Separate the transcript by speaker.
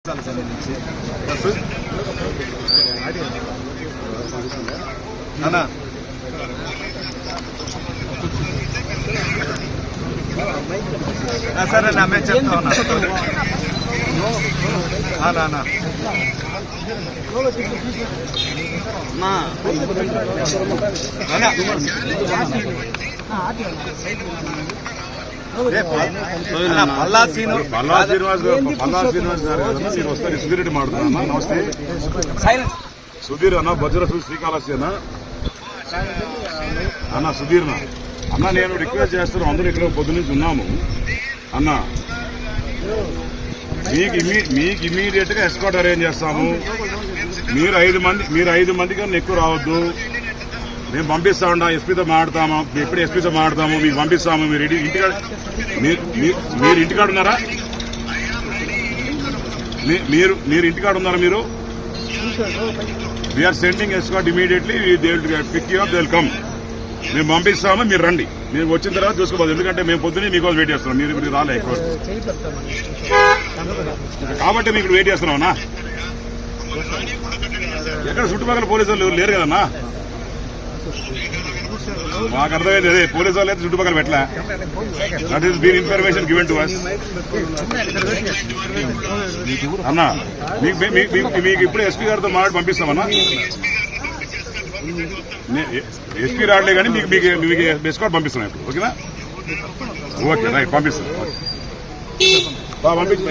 Speaker 1: సంబంధించి అన్నా సరే నా మేము చెప్తా ఉన్నా పల్లా శ్రీనివాస్ గారు మీరు వస్తారు సుధీరెడ్డి మాట్లాడుతున్నా. నమస్తే సుధీర్ అన్న వజ్రశ్రీ శ్రీకాళహస్తి అన్న సుధీర్ అన్న నేను రిక్వెస్ట్ చేస్తున్నాను. అందరూ ఇక్కడ పొద్దు నుంచి ఉన్నాము అన్న. మీకు ఇమీడియట్ గా ఎస్కాట్ అరేంజ్ చేస్తాము. మీరు 5 మంది కన్నా ఎక్కువ రావద్దు. మేము పంపిస్తా ఉంటాం. ఎస్పీతో మాట్లాడతాము. ఎప్పుడు ఎస్పీతో మాట్లాడతాము. మీకు పంపిస్తాము. మీరు ఇంటికాడ ఉన్నారా? మీరు ఇంటికాడ ఉన్నారా? మీరు we are sending escort immediately. They will pick you up, they will come. మేము పంపిస్తాము. మీరు రండి. మీరు వచ్చిన తర్వాత చూసుకోవాలి. ఎందుకంటే మేము పొద్దున్నే మీకోసం వెయిట్ చేస్తున్నాం. మీరు రాలే ఎక్కువ కాబట్టి మీకు వెయిట్ చేస్తున్నామన్నా. ఎక్కడ చుట్టుపక్కల పోలీసు వాళ్ళు లేరు కదన్నా. మాకు అర్థమైంది. అదే పోలీసు వాళ్ళు అయితే చుట్టుపక్కల పెట్టలే. That is been information given to us అన్నా. మీకు ఇప్పుడే ఎస్పీ గారితో మాట్లాడి పంపిస్తామన్నా. ఎస్పీ రావట్లే కానీ మీకు ఎస్కాట్ పంపిస్తున్నాం ఇప్పుడు. ఓకేనా? ఓకే రైట్, పంపిస్తాం. పంపించి